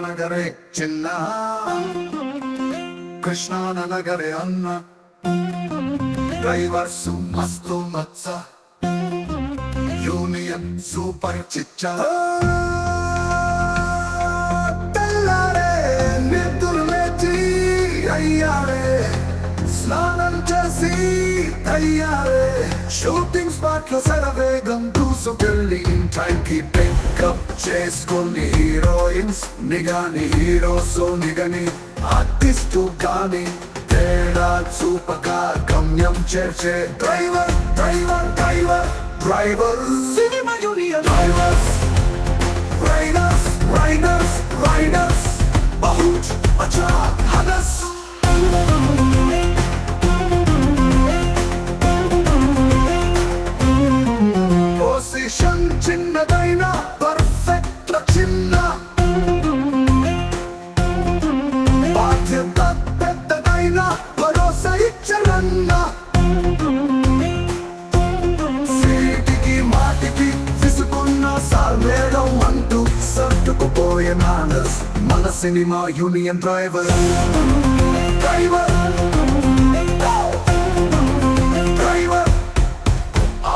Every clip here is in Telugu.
నగరే చిన్న కృష్ణానగరే అన్న డ్రైవర్స్ మస్తు మత్స యూనియన్ సూపర్ చిచ్చ తెల్లారే నిద్రలేచి అయ్యారే స్నానం చేసి తయ్యారే షూటింగ్ స్పాట్ లో శరవేగం దూసుకెళ్ళి టైంకి పికప్ చేసుకుని హీరోయిన్స్ నిగాని హీరోస్ నిగని ఆర్టిస్టు కానీ తేడా చూపగా గమ్యం చేర్చే driver driver driver driver cinema union drivers riders riders riders బహుత్ అచ్చా హనస్ పొజిషన్ చిన్నదైనా పర్ఫెక్ట్ చిన్న బాధ్యత పెద్దదైనా భరోసా ఇచ్చరన్న సీటికి మాటికి విసుకున్న సాల్వేడం అంటూ సర్దుకుపోయే మేనర్స్ మన cinema union driver driver driver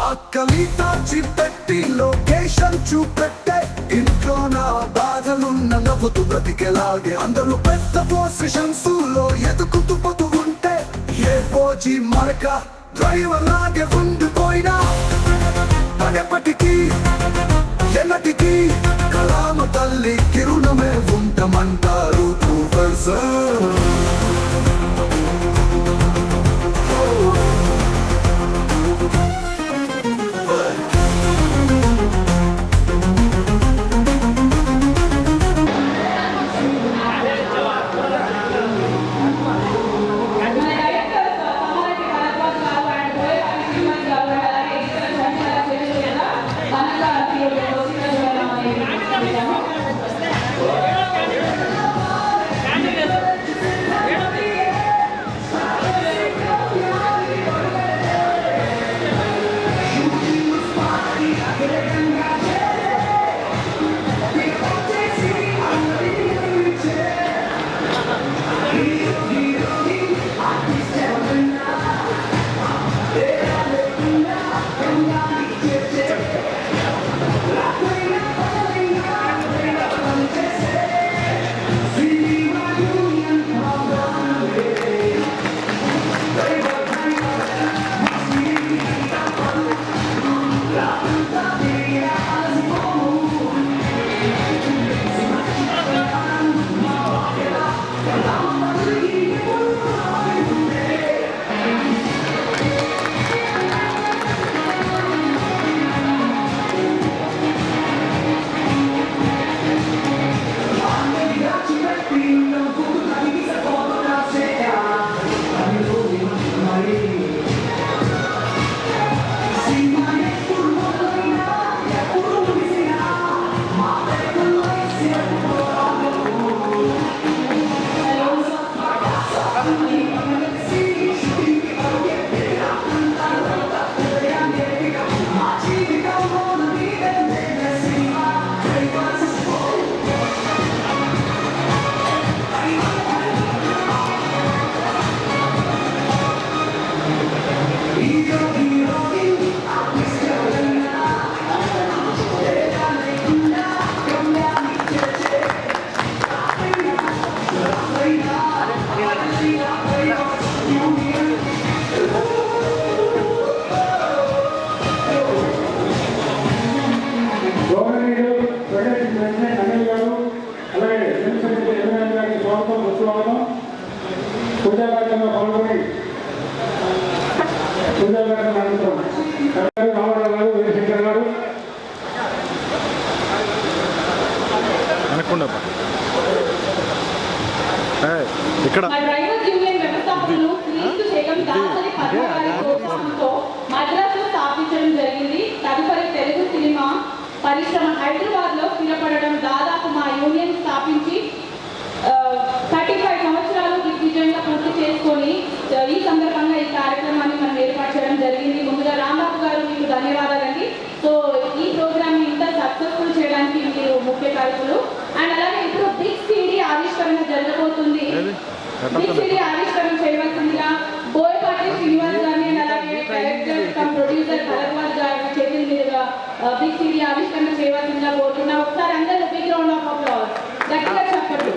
ఆకలి దాచిపెట్టి లొకేషన్ చూపెట్టే ఇంట్లో నా బాధలున్న నవ్వుతూ బ్రతికేలాగే అందరూ పెద్ద పొజిషన్స్ లో ఎదుగుతూ పోతూ ఉంటే ఏ పోజీ మరక డ్రైవర్ లాగే ఉండిపోయినా ఎప్పటికీ ఎన్నటికీ కలామ తల్లి కిరుణమే ఉంటామంటారు ఇక్కడ మద్రాసులో స్థాపించడం జరిగింది. తదుపరి తెలుగు సినిమా పరిశ్రమ హైదరాబాద్ లో స్థిరపడడం దాదాపు మా యూనియన్ స్థాపించి 35 సంవత్సరాలు దిగ్విజయంగా పూర్తి చేసుకొని ఈ సందర్భంగా ఈ కార్యక్రమాన్ని మనం ఏర్పాటు చేయడం జరిగింది. ముందుగా రాంబాబు గారు మీకు ధన్యవాదాలండి. సో ఈ ప్రోగ్రామ్ ఇంత సక్సెస్ఫుల్ బిగ్ సిటీ ఆవిష్కరణ చేయవలసిందిగా బోయపాటి శ్రీనివాస్ గారిని అలాగే డైరెక్టర్ కమ్ ప్రొడ్యూసర్ భరద్వాజ్ గారి చేతుల మీదుగా బిగ్ సిటీ ఆవిష్కరణ చేయవలసిందిగా కోరుతున్నా. ఒకసారి అందరూ బిగ్ రౌండ్ ఆఫ్ అప్లాస్ గట్టిగా చెప్పండి.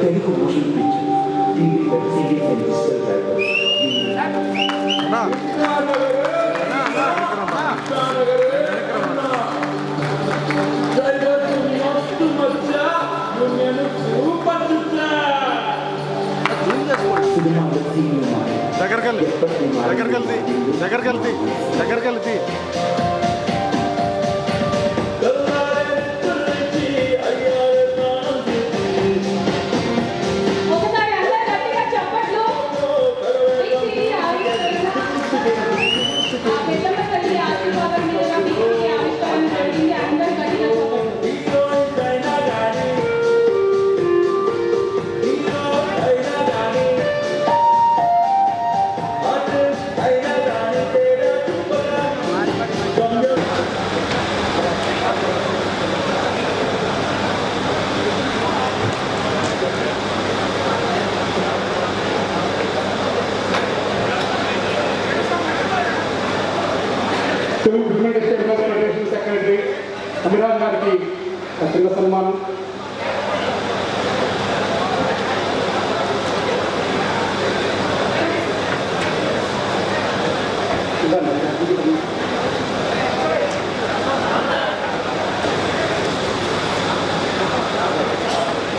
Telugu motion picture TV web series and digital సినిమాలో సినిమా దగ్గరకెళ్తే ఒకసారి అందరూ గట్టిగా చెప్పట్లు. బిగ్ సిటీ ఆవిష్కరణ ఆ పెద్దమ్మ తల్లి ఆశీర్వాదం మీదుగా బిగ్ సిటీ ఆవిష్కరణ జరిగింది. అందరూ గట్టిగా చెప్పట్లు. Telugu film industry federation secretary Amiraj గారికి చిన్న సన్మానం.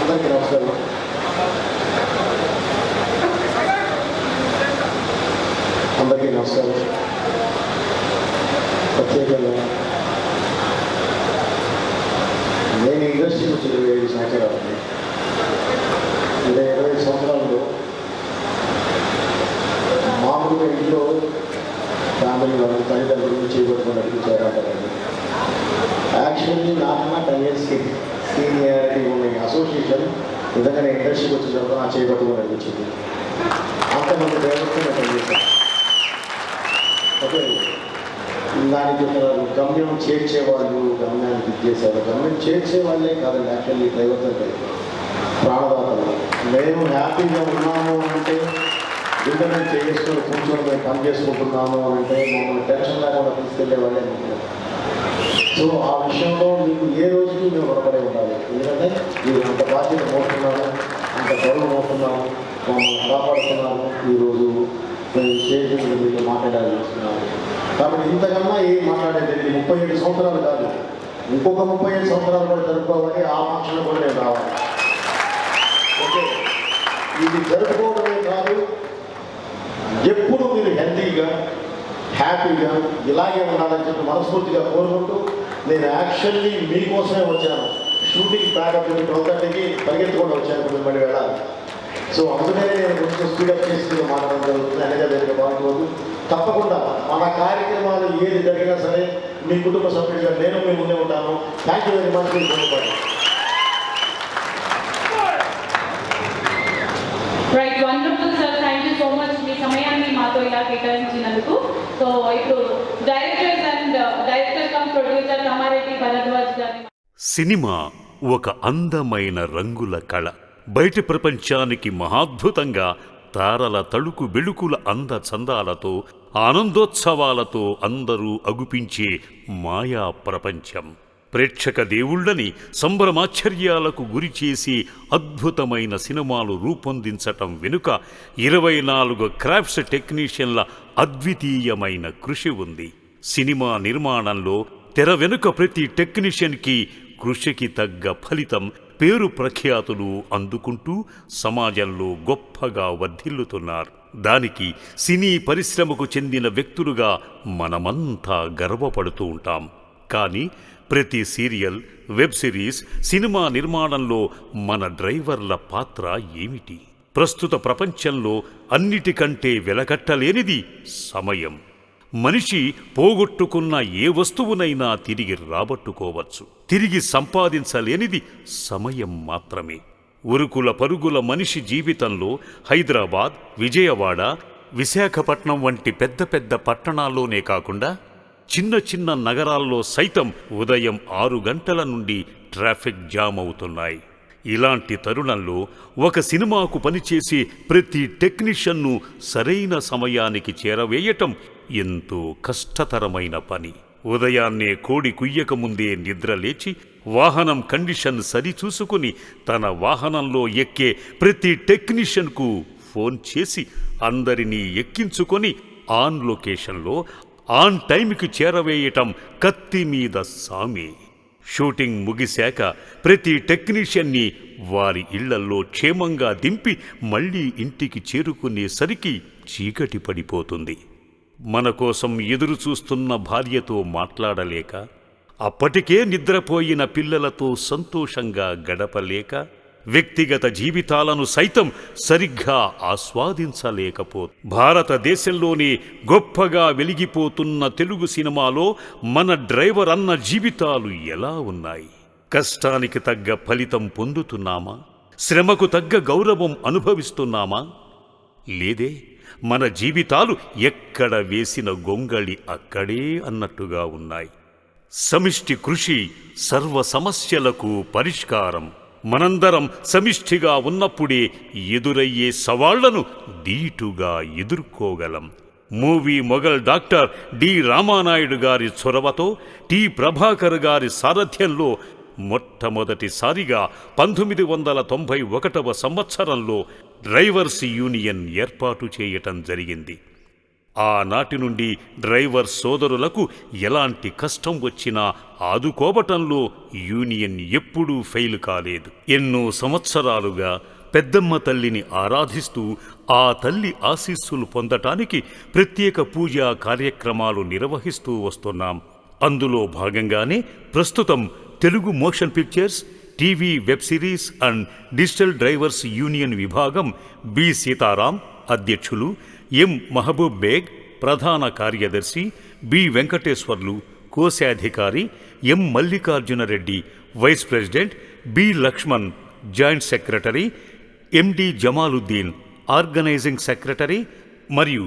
అందరికీ నమస్కారం. అందరికీ నమస్కారం. ప్రత్యేకంగా నేను ఇండస్ట్రీ వచ్చి 25 సంవత్సరాలు. 20 సంవత్సరాల్లో మామూలుగా ఇంట్లో ఫ్యామిలీ వాళ్ళు తల్లిదండ్రులు చేయబడుకుని నడిపించారంటారండి. యాక్చువల్లీ నాకన్నా 10 years సీనియారిటీ ఉన్న అసోసియేషన్ నిజంగానే ఇండస్ట్రీకి వచ్చిన తర్వాత నా చేయబట్టుకుని నడిపించింది. అంతమంది డ్రైవర్తో నేను పనిచేశాను. ఓకే, దానికి గమ్యం చేర్చేవాళ్ళు గమ్యానికి ఇచ్చేసారు. గమ్యం చేర్చే వాళ్ళే కాదండి, యాక్చువల్లీ డ్రైవర్స్ అంటే ప్రాణదాతలు. మేము హ్యాపీగా ఉన్నాము అంటే ఇంటర్నెట్ చేసుకొని కూర్చొని మేము పని చేసుకుంటున్నాము అంటే మమ్మల్ని టెన్షన్ లేకుండా తీసుకెళ్లే వాళ్ళే ఉంటారు. సో ఆ విషయంలో మీకు ఏ రోజుకి మేము రుణపడి ఉండాలి. ఎందుకంటే మీరు అంత బాధ్యత మోస్తున్నాము, అంత గౌరవం మోస్తున్నాము, మమ్మల్ని కాపాడుతున్నాము. ఈరోజు మేము స్టేజ్ మీద మీతో మాట్లాడాలనుకుంటున్నాము. కాబట్టి ఇంతకన్నా ఏం మాట్లాడేది 37 సంవత్సరాలు కాదు, ఇంకొక 35 సంవత్సరాలు కూడా జరుపుకోవాలి. ఆ ఫంక్షన్ కూడా నేను రావాలి. ఓకే, ఇది జరుపుకోవడమే కాదు, ఎప్పుడు మీరు హెల్తీగా హ్యాపీగా ఇలాగే ఉండాలని చెప్పి మనస్ఫూర్తిగా కోరుకుంటూ నేను యాక్చువల్లీ మీకోసమే వచ్చాను. షూటింగ్ ప్యాకప్ 12:30కి పరిగెత్తుకుండా వచ్చాను, ఇప్పుడు మళ్ళీ వెళ్ళాలి. సో అందుకనే నేను కొంచెం స్పీడప్ చేసి మాట్లాడడం జరుగుతుంది. అనేది దగ్గర బాగుంటుంది. తప్పకుండా మన కార్యక్రమాలు ఏది జరిగినా సరే మీ కుటుంబ సభ్యులుగా నేను మీ ముందే ఉంటాను. Thank you very much. Right, wonderful sir, thank you so much మీ సమయాన్ని మాతో ఇలా కేటాయించినందుకు. సో ఇప్పుడు director cum producer Kamareddy Bharadwaj గారి. సినిమా ఒక అందమైన రంగుల కళ. బయటి ప్రపంచానికి మహాద్భుతంగా తారల తళుకు బెళుకుల అంద చందాలతో ఆనందోత్సవాలతో అందరూ అగుపించే మాయా ప్రపంచం. ప్రేక్షక దేవుళ్ళని సంభ్రమాశ్చర్యాలకు గురిచేసి అద్భుతమైన సినిమాలు రూపొందించటం వెనుక 24 క్రాఫ్ట్స్ టెక్నీషియన్ల అద్వితీయమైన కృషి ఉంది. సినిమా నిర్మాణంలో తెర వెనుక ప్రతి టెక్నీషియన్కి కృషికి తగ్గ ఫలితం, పేరు ప్రఖ్యాతులు అందుకుంటూ సమాజంలో గొప్పగా వర్ధిల్లుతున్నారు. దానికి సినీ పరిశ్రమకు చెందిన వ్యక్తులుగా మనమంతా గర్వపడుతూ ఉంటాం. కానీ ప్రతి సీరియల్, వెబ్ సిరీస్, సినిమా నిర్మాణంలో మన డ్రైవర్ల పాత్ర ఏమిటి? ప్రస్తుత ప్రపంచంలో అన్నిటికంటే వెలకట్టలేనిది సమయం. మనిషి పోగొట్టుకున్న ఏ వస్తువునైనా తిరిగి రాబట్టుకోవచ్చు. తిరిగి సంపాదించలేనిది సమయం మాత్రమే. ఉరుకుల పరుగుల మనిషి జీవితంలో హైదరాబాద్, విజయవాడ, విశాఖపట్నం వంటి పెద్ద పెద్ద పట్టణాల్లోనే కాకుండా చిన్న చిన్న నగరాల్లో సైతం ఉదయం 6 గంటల నుండి ట్రాఫిక్ జామ్ అవుతున్నాయి. ఇలాంటి తరుణంలో ఒక సినిమాకు పనిచేసే ప్రతి టెక్నీషియన్ను సరైన సమయానికి చేరవేయటం ఎంతో కష్టతరమైన పని. ఉదయాన్నే కోడి కుయ్యకముందే నిద్రలేచి వాహనం కండిషన్ సరిచూసుకుని తన వాహనంలో ఎక్కే ప్రతి టెక్నీషియన్కు ఫోన్ చేసి అందరినీ ఎక్కించుకొని ఆన్ లొకేషన్లో ఆన్ టైంకి చేరవేయటం కత్తి మీద సామే. షూటింగ్ ముగిశాక ప్రతి టెక్నీషియన్ని వారి ఇళ్లల్లో క్షేమంగా దింపి మళ్లీ ఇంటికి చేరుకునేసరికి చీకటి పడిపోతుంది. మన కోసం ఎదురు చూస్తున్న భార్యతో మాట్లాడలేక, అప్పటికే నిద్రపోయిన పిల్లలతో సంతోషంగా గడపలేక, వ్యక్తిగత జీవితాలను సైతం సరిగ్గా భారతదేశంలోనే గొప్పగా వెలిగిపోతున్న తెలుగు సినిమాలో మన డ్రైవర్ అన్న జీవితాలు ఎలా ఉన్నాయి? కష్టానికి తగ్గ ఫలితం పొందుతున్నామా? శ్రమకు తగ్గ గౌరవం అనుభవిస్తున్నామా? లేదే, మన జీవితాలు ఎక్కడ వేసిన గొంగళి అక్కడే అన్నట్టుగా ఉన్నాయి. సమిష్టి కృషి సర్వ సమస్యలకు పరిష్కారం. మనందరం సమిష్టిగా ఉన్నప్పుడే ఎదురయ్యే సవాళ్లను ధీటుగా ఎదుర్కోగలం. Movie mogul doctor D Ramanaidu గారి చొరవతో టి ప్రభాకర్ గారి సారథ్యంలో మొట్టమొదటిసారిగా 1991వ సంవత్సరంలో డ్రైవర్స్ యూనియన్ ఏర్పాటు చేయటం జరిగింది. ఆనాటి నుండి డ్రైవర్ సోదరులకు ఎలాంటి కష్టం వచ్చినా ఆదుకోవటంలో యూనియన్ ఎప్పుడూ ఫెయిల్ కాలేదు. ఎన్నో సంవత్సరాలుగా పెద్దమ్మ తల్లిని ఆరాధిస్తూ ఆ తల్లి ఆశీస్సులు పొందటానికి ప్రత్యేక పూజా కార్యక్రమాలు నిర్వహిస్తూ వస్తున్నాం. అందులో భాగంగానే ప్రస్తుతం Telugu motion pictures, TV web series and digital drivers union విభాగం బి సీతారాం అధ్యక్షులు, ఎం మహబూబ్ బేగ్ ప్రధాన కార్యదర్శి, బి వెంకటేశ్వర్లు కోశాధికారి, M Mallikarjunareddy vice president, B Lakshman joint secretary, MD Jamaluddin organizing secretary మరియు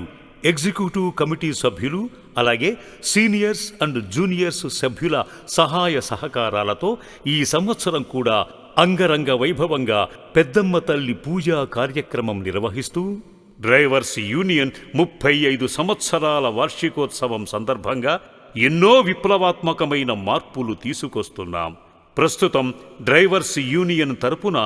ఎగ్జిక్యూటివ్ కమిటీ సభ్యులు, అలాగే సీనియర్స్ అండ్ జూనియర్స్ సభ్యుల సహాయ సహకారాలతో ఈ సంవత్సరం కూడా అంగరంగ వైభవంగా పెద్దమ్మ తల్లి పూజా కార్యక్రమం నిర్వహిస్తూ డ్రైవర్స్ యూనియన్ 35 సంవత్సరాల వార్షికోత్సవం సందర్భంగా ఎన్నో విప్లవాత్మకమైన మార్పులు తీసుకొస్తున్నాం. ప్రస్తుతం డ్రైవర్స్ యూనియన్ తరపున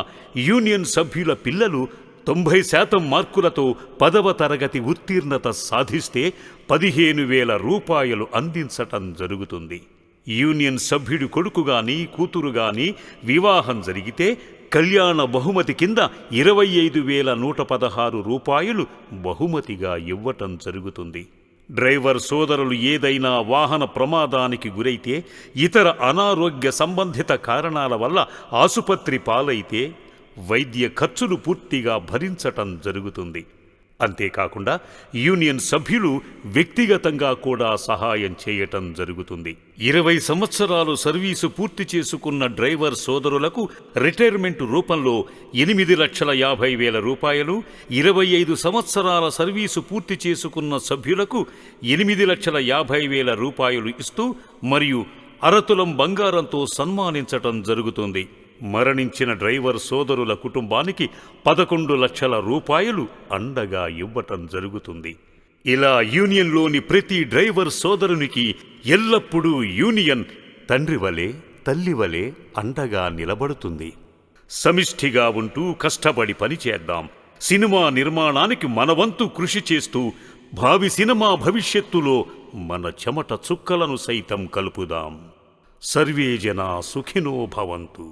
యూనియన్ సభ్యుల పిల్లలు 90% మార్కులతో 10వ తరగతి ఉత్తీర్ణత సాధిస్తే 15,000 రూపాయలు అందించటం జరుగుతుంది. యూనియన్ సభ్యుడి కొడుకుగాని కూతురుగాని వివాహం జరిగితే కళ్యాణ బహుమతి కింద 25,116 రూపాయలు బహుమతిగా ఇవ్వటం జరుగుతుంది. డ్రైవర్ సోదరులు ఏదైనా వాహన ప్రమాదానికి గురైతే, ఇతర అనారోగ్య సంబంధిత కారణాల వల్ల ఆసుపత్రి పాలైతే వైద్య ఖర్చులు పూర్తిగా భరించటం జరుగుతుంది. అంతేకాకుండా యూనియన్ సభ్యులు వ్యక్తిగతంగా కూడా సహాయం చేయటం జరుగుతుంది. 20 సంవత్సరాలు సర్వీసు పూర్తి చేసుకున్న డ్రైవర్ సోదరులకు రిటైర్మెంట్ రూపంలో 8,50,000 రూపాయలు, 25 సంవత్సరాల సర్వీసు పూర్తి చేసుకున్న సభ్యులకు 8,50,000 రూపాయలు ఇస్తూ మరియు అరతులం బంగారంతో సన్మానించటం జరుగుతుంది. మరణించిన డ్రైవర్ సోదరుల కుటుంబానికి 11 లక్షల రూపాయలు అండగా ఇవ్వటం జరుగుతుంది. ఇలా యూనియన్లోని ప్రతి డ్రైవర్ సోదరునికి ఎల్లప్పుడూ యూనియన్ తండ్రి వలె తల్లి వలె అండగా నిలబడుతుంది. సమిష్టిగా ఉంటూ కష్టపడి పనిచేద్దాం. సినిమా నిర్మాణానికి మనవంతు కృషి చేస్తూ భావి సినిమా భవిష్యత్తులో మన చెమట చుక్కలను సైతం కలుపుదాం. సర్వే జనా సుఖినో భవంతు.